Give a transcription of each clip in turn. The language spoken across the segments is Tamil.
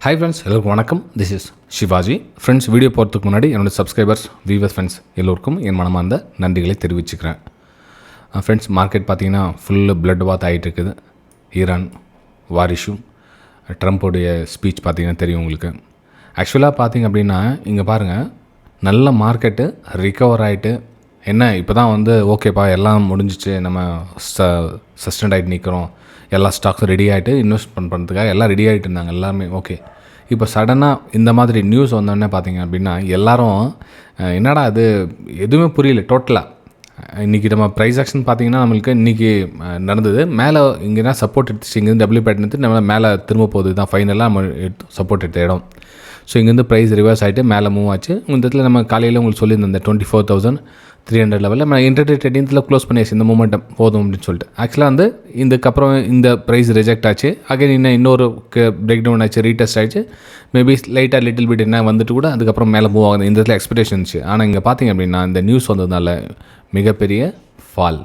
Hi friends, எல்லாருக்கும் வணக்கம். This is shivaji. Friends, video போகிறதுக்கு முன்னாடி என்னோட சப்ஸ்கிரைபர்ஸ், வியூவர்ஸ், ஃப்ரெண்ட்ஸ் எல்லோருக்கும் என் மனமார்ந்த நன்றிகளை தெரிவிச்சுக்கிறேன். ஃப்ரெண்ட்ஸ், மார்க்கெட் பார்த்தீங்கன்னா ஃபுல்லு பிளட் பாத் ஆகிட்டு இருக்குது. ஈரான் வார் இஷ்யூ, ட்ரம்ப்போடைய ஸ்பீச் பார்த்தீங்கன்னா தெரியும் உங்களுக்கு. ஆக்சுவலாக பார்த்தீங்க அப்படின்னா இங்கே பாருங்கள், நல்ல மார்க்கெட்டு ரிகவர் ஆகிட்டு என்ன இப்போ தான் ஓகேப்பா எல்லாம் முடிஞ்சிச்சு, நம்ம சஸ்டெண்ட் ஆகிட்டு நிற்கிறோம், எல்லா ஸ்டாக்ஸும் ரெடி ஆகிட்டு இன்வெஸ்ட் பண்ணுறதுக்காக எல்லாம் ரெடி ஆகிட்டு இருந்தாங்க எல்லாமே ஓகே. இப்போ சடனாக இந்த மாதிரி நியூஸ் வந்தோடனே பார்த்தீங்க அப்படின்னா எல்லோரும் என்னடா அது எதுவுமே புரியல டோட்டலாக. இன்றைக்கி நம்ம ப்ரைஸ் ஆக்ஷன் பார்த்தீங்கன்னா நம்மளுக்கு இன்றைக்கி நடந்தது. மேலே இங்கேனா சப்போர்ட் எடுத்துச்சு, இங்கேருந்து டபிள்யூ பேட்டர்ன் எடுத்து நம்ம மேலே திரும்ப போகுது தான் ஃபைனலாக நம்ம சப்போர்ட் எடுத்த இடம். ஸோ இங்கேருந்து ப்ரைஸ் ரிவர்ஸ் ஆகிட்டு மேலே மூவ் ஆச்சு. இந்த இடத்துல நம்ம காலையில் உங்களுக்கு சொல்லியிருந்தோம் இந்த 24,300 லெவலில் நம்ம இன்டர்டே ட்ரேடிங்கில் க்ளோஸ் பண்ணியாச்சு, இந்த மூமெண்டம் போதும் அப்படின்னு சொல்லிட்டு. ஆக்சுவலாக இதுக்கப்புறம் இந்த ப்ரைஸ் ரிஜெக்ட் ஆச்சு, அகைன் இன்னொரு பிரேக் டவுன் ஆச்சு, ரீடெஸ்ட் ஆச்சு, மேபி லைட்டாக லிட்டில் பிட் என்ன வந்துட்டு கூட அதுக்கப்புறம் மேலே மூவ் ஆகுது. இந்த இடத்துல எக்ஸ்பெக்டேஷன் இருந்துச்சு. ஆனால் இங்கே பார்த்தீங்க அப்படின்னா இந்த நியூஸ் வந்ததுனால மிகப்பெரிய ஃபால்,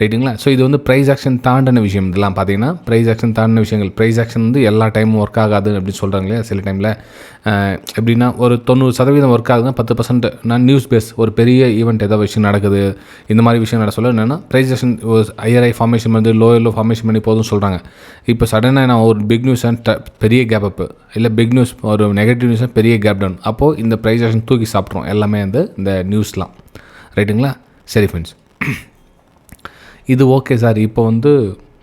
ரைட்டுங்களா. ஸோ இது ப்ரைஸ் ஆக்ஷன் தாண்டின விஷயம். இதெல்லாம் பார்த்தீங்கன்னா ப்ரைஸ் ஆக்ஷன் தாண்டின விஷயங்கள். ப்ரைஸ் ஆக்ஷன் எல்லா டைமும் ஒர்க் ஆகாது அப்படின்னு சொல்கிறாங்க இல்லையா. சில டைமில் எப்படின்னா ஒரு 90% ஒர்க் ஆகுதுன்னா 10% நான் நியூஸ் பேஸ் ஒரு பெரிய ஈவெண்ட் ஏதாவது விஷயம் நடக்குது, இந்த மாதிரி விஷயம் நட சொல்ல என்னென்னா ப்ரைஸ் ஆக்ஷன் ஐஆர்ஐ ஃபார்மேஷன் வந்து லோ ஃபார்மேஷன் பண்ணி போதும்னு சொல்கிறாங்க. இப்போ சடனாக நான் ஒரு பிக் நியூஸ் பெரிய கேப் அப்பு, இல்லை பிக் நியூஸ் ஒரு நெகட்டிவ் நியூஸாக பெரிய கேப் டவுன், அப்போது இந்த ப்ரைஸ் ஆக்ஷன் தூக்கி சாப்பிட்றோம் எல்லாமே இந்த நியூஸ்லாம், ரைட்டுங்களா. சரி ஃப்ரெண்ட்ஸ், இது ஓகே சார். இப்போ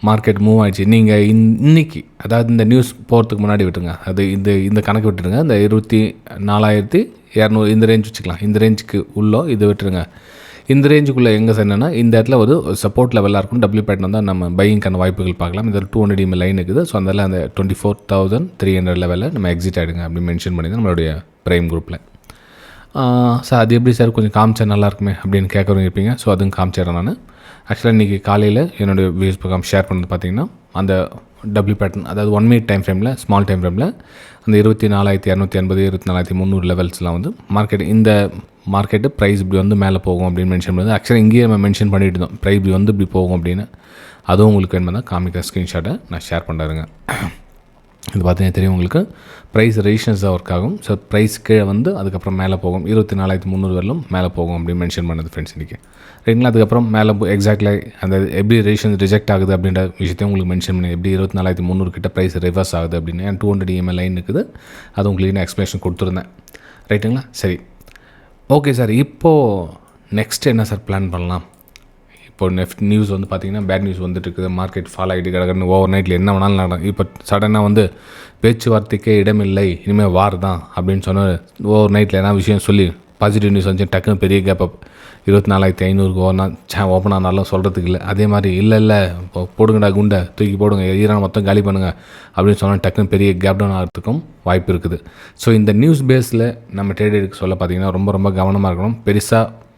மார்க்கெட் மூவ் ஆகிடுச்சு. நீங்கள் இன்றைக்கி அதாவது இந்த நியூஸ் போகிறதுக்கு முன்னாடி விட்டுருங்க, அது இந்த கணக்கு விட்டுருங்க. இந்த 24,200 இந்த ரேஞ்ச் வச்சுக்கலாம். இந்த ரேஞ்சுக்கு உள்ளே இது விட்டுருங்க. இந்த ரேஞ்சுக்குள்ளே எங்கே என்னென்னா இந்த இடத்துல ஒரு சப்போர்ட் லெவலாக இருக்கும். டபிள்யூ பேட்டர்ன் தான் நம்ம பையிங்கான வாய்ப்புகள் பார்க்கலாம். இதில் 200 EM லைன் இருக்குது. ஸோ அதில் அந்த 24,300 லெவலில் நம்ம எக்ஸிட் ஆகிடுங்க அப்படின்னு மென்ஷன் பண்ணி தான் நம்மளுடைய ப்ரைம் குரூப்பில். சார் அது எப்படி சார் கொஞ்சம் காமிச்சா நல்லாயிருக்குமே அப்படின்னு கேட்குறவங்க இருப்பீங்க. ஸோ அதுவும் காமிச்சிடறேன் நான். ஆக்சுவலாக இன்றைக்கி காலையில் என்னுடைய வியூஸ் ப்ரோக்ராம் ஷேர் பண்ணது பார்த்திங்கன்னா அந்த டபிள்யூ பேட்டர்ன், அதாவது 1 minute டைம் ஃப்ரேமில், ஸ்மால் டைம் ஃப்ரேமில் அந்த 24,280 24,300 லெவல்ஸ்லாம் இந்த மார்க்கெட்டு ப்ரைஸ் இப்படி மேலே போகும் அப்படின்னு மென்ஷன் பண்ணுறது. ஆக்சுவலாக இங்கேயே நம்ம மென்ஷன் பண்ணிட்டு இருந்தோம் ப்ரைஸ் இப்படி போகும் அப்படின்னு. அதுவும் உங்களுக்கு வேணுமா தான் காமிக்கிற ஸ்க்ரீன்ஷாட்டை நான் ஷேர் பண்ணுறேங்க. இது பார்த்தீங்கன்னா தெரியும் உங்களுக்கு, ப்ரைஸ் ரெசிஸ்டன்ஸாக ஒர்க் ஆகும். ஸோ ப்ரைஸ் கீழே அதுக்கப்புறம் மேலே போகும், 24,300 வரலும் மேலே போகும் அப்படின்னு மென்ஷன் பண்ணது ஃப்ரெண்ட்ஸ் இன்றைக்கி, ரைட்டுங்களா. அதுக்கப்புறம் மேலே எக்ஸாக்ட்லி அந்த எப்படி ரெசிஸ்டன்ஸ் ரிஜெக்ட் ஆகுது அப்படின்ற விஷயத்தையும் உங்களுக்கு மென்ஷன் பண்ணி, எப்படி 24,300 கிட்ட ப்ரைஸ் ரிவர்ஸ் ஆகுது அப்படின்னு 200 EM லைன் இருக்குது. அது உங்களுக்கு நான் எக்ஸ்ப்ளனேஷன் கொடுத்துருந்தேன், ரைட்டுங்களா. சரி ஓகே சார், இப்போது நெக்ஸ்ட் என்ன சார் பிளான் பண்ணலாம்? இப்போ நியூஸ் பார்த்திங்கன்னா பேட் நியூஸ் இருக்குது. மார்க்கெட் ஃபால் ஆகிட்டு கிடக்குன்னு ஓவர் நைட்டில் என்ன வேணாலும் நடக்கும். இப்போ சடனாக பேச்சுவார்த்தைக்கே இடமில்லை, இனிமேல் வார் தான் அப்படின்னு சொன்ன ஓவர் நைட்டில் என்ன விஷயம் சொல்லி பாசிட்டிவ் நியூஸ் வந்து டக்குன்னு பெரிய கேப் அப் 24,500 ஓப்பன் ஆனாலும் சொல்கிறதுக்கு இல்லை. அதே மாதிரி இல்லை இப்போ போடுங்கடா குண்டை தூக்கி போடுங்க, ஈரான் மொத்தம் காலி பண்ணுங்கள் அப்படின்னு சொன்னால் டக்குன்னு பெரிய கேப் டவுன் ஆகிறதுக்கும் வாய்ப்பு இருக்குது. ஸோ இந்த நியூஸ் பேஸில் நம்ம ட்ரேட் எடுக்க சொல்ல பார்த்திங்கன்னா ரொம்ப கவனமாக இருக்கணும்.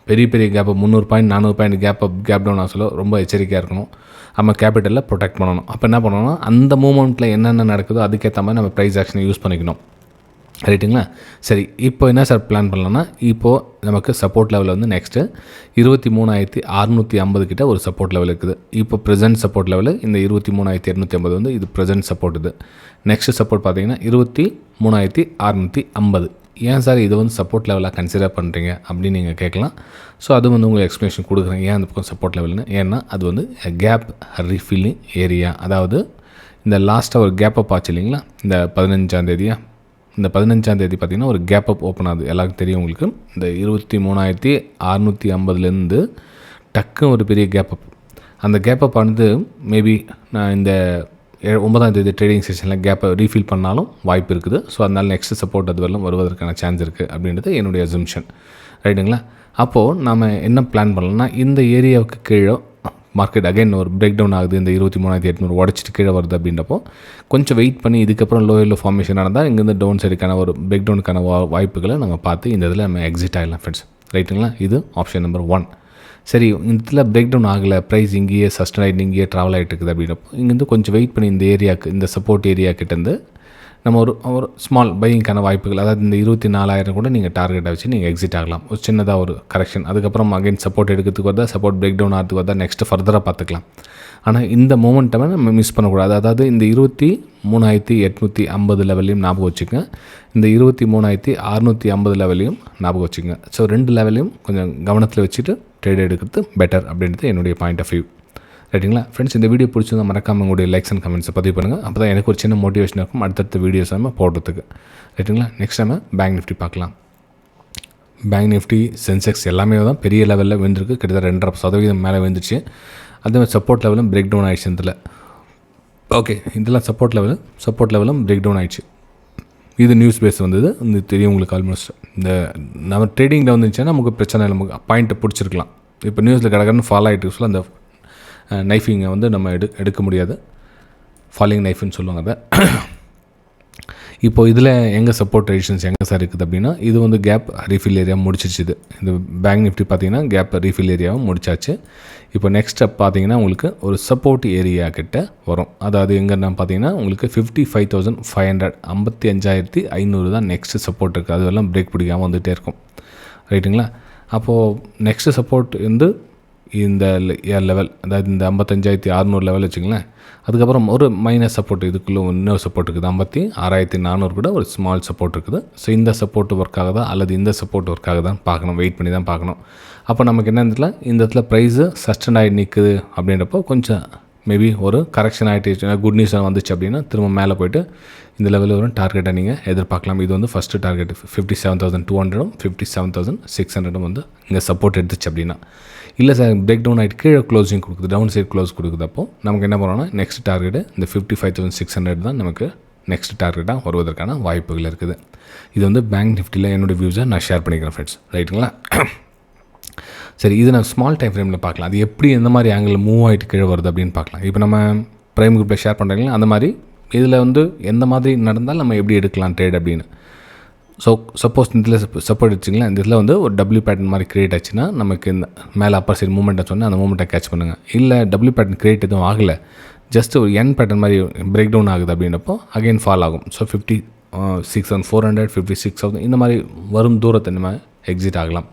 பெரிய gap 300 point 400 point gap down ஆக சொல்ல ரொம்ப எச்சரிக்கையாக இருக்கணும். நம்ம கேபிட்டலில் ப்ரொடெக்ட் பண்ணணும். அப்போ என்ன பண்ணணும்னா அந்த மூமெண்ட்டில் என்னென்ன நடக்குதோ அதுக்கேற்ற மாதிரி நம்ம ப்ரைஸ் ஆக்ஷனை யூஸ் பண்ணிக்கணும், ரைட்டுங்களா. சரி, இப்போ என்ன சார் பிளான் பண்ணலாம்னா, இப்போது நமக்கு சப்போர்ட் லெவலில் நெக்ஸ்ட்டு 23,650 கிட்ட ஒரு சப்போர்ட் லெவல் இருக்குது. இப்போ ப்ரெசென்ட் சப்போர்ட் லெவலு இந்த 23,250 இது ப்ரெசென்ட் சப்போர்ட். இது நெக்ஸ்ட் சப்போர்ட் பார்த்தீங்கன்னா 23,650. ஏன் சார் இது சப்போர்ட் லெவலாக கன்சிடர் பண்ணுறீங்க அப்படின்னு நீங்கள் கேட்கலாம். ஸோ அது உங்களுக்கு எக்ஸ்ப்ளனேஷன் கொடுக்குறேன் ஏன் அந்த பக்கம் சப்போர்ட் லெவல்னு. ஏன்னா அது கேப் ரீஃபில்லிங் ஏரியா. அதாவது இந்த லாஸ்ட்டாக ஒரு கேப் அப் ஆச்சு இல்லைங்களா, இந்த 15ஆம் தேதியா, இந்த 15ஆம் தேதி பார்த்திங்கன்னா ஒரு கேப் அப் ஓப்பன் ஆகுது. எல்லாருக்கும் தெரியும் உங்களுக்கு. இந்த 23,650 டக்குன்னு ஒரு பெரிய கேப் அப். அந்த கேப் அப் ஆனது மேபி நான் இந்த 9ஆம் தேதி ட்ரேடிங் செஷனில் கேப்பை ரீஃபில் பண்ணாலும் வாய்ப்பு இருக்குது. ஸோ அதனால் நெக்ஸ்ட் சப்போர்ட் அது வரலும் வருவதற்கான சான்ஸ் இருக்குது அப்படின்றது என்னுடைய அசம்ஷன், ரைட்டுங்களா. அப்போது நாம் என்ன பிளான் பண்ணலாம்னா, இந்த ஏரியாவுக்கு கீழே மார்க்கெட் அகைன் ஒரு பிரேக் டவுன் ஆகுது, இந்த 23,800 உடச்சிட்டு கீழே வருது அப்படின்றப்போ கொஞ்சம் வெயிட் பண்ணி இதுக்கப்புறம் லோ ஃபார்மேஷன் நடந்தால் இங்கேருந்து டவுன் சைடுக்கான ஒரு பிரேக் டவுனுக்கான வாய்ப்புகளை நம்ம பார்த்து இந்த இதில் நம்ம எக்ஸிட் ஆகிடலாம் ஃப்ரெண்ட்ஸ், ரைட்டுங்களா. இது ஆப்ஷன் நம்பர் 1. சரி, இதில் பிரேக் டவுன் ஆகலை, ப்ரைஸ் இங்கேயே சஸ்டன் ஆகிட்டு இங்கேயே ட்ராவல் ஆகிட்டு இருக்குது அப்படின்றப்போ இங்கேருந்து கொஞ்சம் வெயிட் பண்ணி இந்த ஏரியாவுக்கு, இந்த சப்போர்ட் ஏரியாக்கிட்டேருந்து நம்ம ஒரு ஸ்மால் பையிங்கான வாய்ப்புகள், அதாவது இந்த 24,000 கூட நீங்கள் டார்கெட்டை வச்சு நீங்கள் எக்ஸிட் ஆகலாம். ஒரு சின்னதாக ஒரு கரெக்ஷன், அதுக்கப்புறம் அகைன் சப்போர்ட் எடுக்கிறதுக்கு வந்தால் சப்போர்ட் பிரேக் டவுன் ஆகிறதுக்கு வந்தால் நெக்ஸ்ட்டு ஃபர்தராக பார்த்துக்கலாம். ஆனால் இந்த மொமெண்டமை நம்ம மிஸ் பண்ணக்கூடாது. அதாவது இந்த 23,850 லெவல்லையும் ஞாபகம் வச்சுக்கோங்க, இந்த 23,650 லெவலையும் ஞாபகம் வச்சுக்கோங்க. ஸோ 2 லெவலையும் கொஞ்சம் கவனத்தில் வச்சுட்டு ட்ரேட் எடுக்கிறது பெட்டர் அப்படின்றது என்னுடைய பாயிண்ட் ஆஃப் வியூ. ரைட்டுங்களா ஃப்ரெண்ட்ஸ்? இந்த வீடியோ பிடிச்சிருந்தா மறக்காமல் உங்களுடைய லைக்ஸ் அண்ட் கமெண்ட்ஸை பதிவு பண்ணுங்கள். அப்போ தான் எனக்கு ஒரு சின்ன மோட்டிவேஷன் இருக்கும் அடுத்தடுத்த வீடியோஸ் நம்ம போடுறதுக்கு. ரைட்டுங்களா? நெக்ஸ்ட் நம்ம பேங்க் நிஃப்டி பார்க்கலாம். பேங்க் நிஃப்டி, சென்செக்ஸ் எல்லாமே தான் பெரிய லெவலில் விழுந்திருக்கு. கிட்டத்தட்ட 2.5% மேலே விழுந்துச்சு. அதே மாதிரி சப்போர்ட் லெவலும் பிரேக் டவுன் ஆகிடுச்சு இதில். ஓகே, இதெல்லாம் சப்போர்ட் லெவலும் பிரேக் டவுன் ஆகிடுச்சு. இது நியூஸ் பேஸ் வந்தது, இந்த தெரியும் உங்களுக்கு ஆல்மோஸ்ட். இந்த நம்ம ட்ரேடிங்கில் வந்துச்சுன்னா நமக்கு பிரச்சனை இல்லை, நமக்கு பாயிண்ட்டை பிடிச்சிருக்கலாம். இப்போ நியூஸில் கடற்கன்னு ஃபாலோ ஆகிட்டு சொல்ல அந்த நைஃபிங்கை வந்து நம்ம எடுக்க முடியாது, ஃபாலிங் நைஃப்னு சொல்லுவாங்க அதை. இப்போது இதில் எங்கே சப்போர்ட் ரெசிஸ்டன்ஸ் எங்கே சார் இருக்குது அப்படின்னா, இது வந்து கேப் ரீஃபில் ஏரியா முடிச்சிச்சு. இந்த பேங்க் நிஃப்டி பார்த்தீங்கன்னா கேப் ரீஃபில் ஏரியாவும் முடிச்சாச்சு. இப்போ நெக்ஸ்ட் ஸ்டெப் பார்த்தீங்கன்னா உங்களுக்கு ஒரு சப்போர்ட் ஏரியா கிட்ட வரும். அதாவது எங்கன்னா பார்த்தீங்கன்னா உங்களுக்கு 55,500 55,500 தான் நெக்ஸ்ட்டு சப்போர்ட் இருக்குது. அதெல்லாம் பிரேக் பிடிக்காமல் வந்துகிட்டே இருக்கும். ரைட்டுங்களா? அப்போது நெக்ஸ்ட்டு சப்போர்ட் வந்து இந்த லெவல், அதாவது இந்த 55,600 லெவல் வச்சுங்களேன். அதுக்கப்புறம் ஒரு மைனஸ் சப்போர்ட், இதுக்குள்ளே இன்னொரு சப்போர்ட் இருக்குது 56,400 கூட ஒரு ஸ்மால் சப்போர்ட் இருக்குது. ஸோ இந்த சப்போர்ட் ஒர்க் ஆகுதா அல்லது இந்த சப்போர்ட் ஒர்க் ஆகுதான்னு பார்க்கணும், வெயிட் பண்ணி தான் பார்க்கணும். அப்போ நமக்கு என்ன இந்த இடத்துல ப்ரைஸு சஸ்டெண்ட் ஆகி நிற்குது அப்படின்றப்போ கொஞ்சம் மேபி ஒரு கரெக்ஷன் ஆகிட்டு குட் நியூஸ் வந்துச்சு அப்படின்னா திரும்ப மேலே போய்ட்டு இந்த லெவலில் ஒரு டார்கெட்டை நீங்கள் எதிர்பார்க்கலாம். இது வந்து ஃபஸ்ட்டு டார்கெட் 57,200 57,600 வந்து இங்கே சப்போர்ட் எடுத்துச்சு அப்படின்னா. இல்லை சார் பிரேக் டவுன் ஆகிட்டு கீழே க்ளோசிங் கொடுக்குது, டவுன் சைட் க்ளோஸ் கொடுக்குது, அப்போது நமக்கு என்ன பண்ணோன்னா நெக்ஸ்ட் டார்கெட்டு இந்த 55,600 தான் நமக்கு நெக்ஸ்ட் டார்கெட்டாக வருவதற்கான வாய்ப்புகள் இருக்குது. இது வந்து பேங்க் நிஃப்டியில் என்னுடைய வியூஸை நான் ஷேர் பண்ணிக்கிறேன் ஃப்ரெண்ட்ஸ். ரைட்டுங்களா? சரி, இது நான் ஸ்மால் டைம் ஃப்ரேமில் பார்க்கலாம். அது எப்படி எந்த மாதிரி ஆங்கிள் மூவ் ஆகிட்டு கீழே வருது அப்படின்னு பார்க்கலாம். இப்போ நம்ம ப்ரைம் குரூப்பில் ஷேர் பண்ணுறாங்களா, அந்த மாதிரி இதில் வந்து எந்த மாதிரி நடந்தால் நம்ம எப்படி எடுக்கலாம் ட்ரேட் அப்படின்னு. ஸோ சப்போஸ் இதில் சப்போர்ட் வச்சிங்களேன், இந்த இதில் வந்து ஒரு டபிள்யூ பேட்டர்ன் மாதிரி க்ரியேட் ஆச்சுன்னா நமக்கு இந்த மேலே அப்பர் சைடு மூமெண்ட்டை சொன்னால் அந்த மூமெண்ட்டை கேட்ச் பண்ணுங்கள். இல்லை டபிள்யூ பேட்டர்ன் க்ரியேட் எதுவும் ஆகலை, ஜஸ்ட் ஒரு என் பேட்டர்ன் மாதிரி பிரேக் டவுன் ஆகுது அப்படின்றப்போ அகெயின் ஃபால் ஆகும். ஸோ 56,400 56,000 இந்த மாதிரி வரும் தூரத்தை நம்ம எக்ஸிட் ஆகலாம்.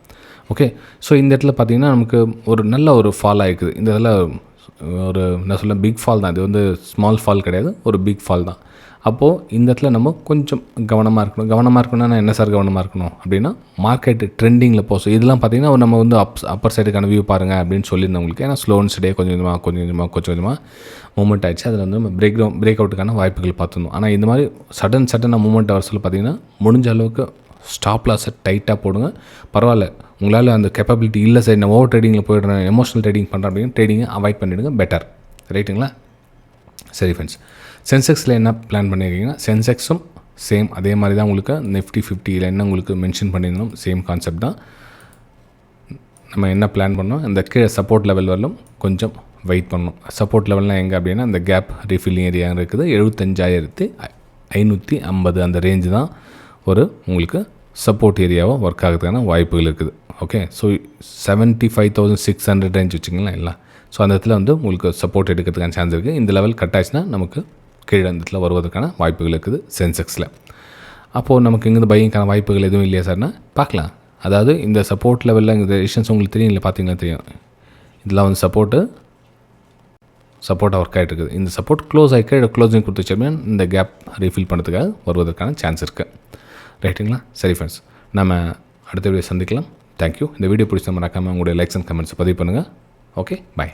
ஓகே, ஸோ இந்த இடத்துல பார்த்திங்கன்னா நமக்கு ஒரு நல்ல ஒரு ஃபால் ஆகிருக்குது. இந்த இதில் ஒரு என்ன சொல்ல பிக் ஃபால் தான், இது வந்து ஸ்மால் ஃபால் கிடையாது, ஒரு பிக் ஃபால் தான். அப்போது இந்த இடத்துல நம்ம கொஞ்சம் கவனமாக இருக்கணும்னா என்ன சார் கவனமாக இருக்கணும் அப்படின்னா, மார்க்கெட் ட்ரெண்டிங்கில் போகும். இதெல்லாம் பார்த்திங்கன்னா நம்ம வந்து அப்பர் சைடுக்கான வியூ பாருங்கள் அப்படின்னு சொல்லியிருந்தேன் உங்களுக்கு. ஏன்னா ஸ்லோ அண்ட் ஸ்டே கொஞ்சம் கொஞ்சமாக மூவ்மெண்ட் ஆகிடுச்சு. அதில் வந்து நம்ம பிரேக் அவுட்டுக்கான வாய்ப்புகள் பார்த்துருந்தோம். ஆனால் இந்த மாதிரி சடனாக மூவ்மெண்ட் வர சொல்ல பார்த்திங்கன்னா முடிஞ்ச அளவுக்கு ஸ்டாப் லாஸை டைட்டாக போடுங்க. பரவாயில்ல, உங்களால் அந்த கேப்பபிலிட்டி இல்லை சார், நான் ஓவர் ட்ரேடிங்கில் போய்டுறேன், எமோஷனல் ட்ரேடிங் பண்ணுறேன் அப்படின்னு ட்ரேடிங்கை அவாய்ட் பண்ணிவிடுங்க, பெட்டர். ரைட்டுங்களா? சரி ஃப்ரெண்ட்ஸ், சென்செக்ஸில் என்ன பிளான் பண்ணியிருக்கீங்கன்னா, சென்செக்ஸும் சேம் அதே மாதிரி தான் உங்களுக்கு. நிஃப்டி 50 என்ன உங்களுக்கு மென்ஷன் பண்ணியிருந்தோம், சேம் கான்செப்ட் தான். நம்ம என்ன பிளான் பண்ணோம், இந்த கீழே சப்போர்ட் லெவல் வரலும் கொஞ்சம் வெயிட் பண்ணணும். சப்போர்ட் லெவல்லாம் எங்கே அப்படின்னா இந்த கேப் ரீஃபில்லிங் ஏரியா இருக்குது 75,550 அந்த ரேஞ்சு தான் ஒரு உங்களுக்கு சப்போர்ட் ஏரியாவாக ஒர்க் ஆகிறதுக்கான வாய்ப்புகள் இருக்குது. ஓகே, ஸோ 75,600 ரேஞ்ச் வச்சுங்களேன் எல்லாம். ஸோ அந்த இடத்துல வந்து உங்களுக்கு சப்போர்ட் எடுக்கிறதுக்கான சான்ஸ் இருக்குது. இந்த லெவல் கட் ஆச்சுன்னா நமக்கு கீழே அந்த இடத்துல வருவதற்கான வாய்ப்புகள் இருக்குது சென்செக்ஸில். அப்போது நமக்கு இங்கே பையிங்கான வாய்ப்புகள் எதுவும் இல்லையா சார்னா பார்க்கலாம். அதாவது இந்த சப்போர்ட் லெவலில் இந்த ரெசிஸ்டன்ஸ் உங்களுக்கு தெரியும், இல்லை பார்த்தீங்கன்னா தெரியும், இதெல்லாம் வந்து சப்போர்ட்டாக ஒர்க் ஆகிட்டு இருக்குது. இந்த சப்போர்ட் க்ளோஸ் ஆகி கீழே க்ளோசிங் கொடுத்துச்சு அப்படின்னா இந்த கேப் ரீஃபில் பண்ணுறதுக்காக வருவதற்கான சான்ஸ் இருக்குது. ரைட்டுங்களா? சரி ஃப்ரெண்ட்ஸ், நம்ம அடுத்த வீடியோ சந்திக்கலாம். தேங்க்யூ. இந்த வீடியோ பிடிச்ச மறக்காமல் உங்களுடைய லைக்ஸ் அண்ட் கமெண்ட்ஸ் பதிவு பண்ணுங்கள். ஓகே, பாய்.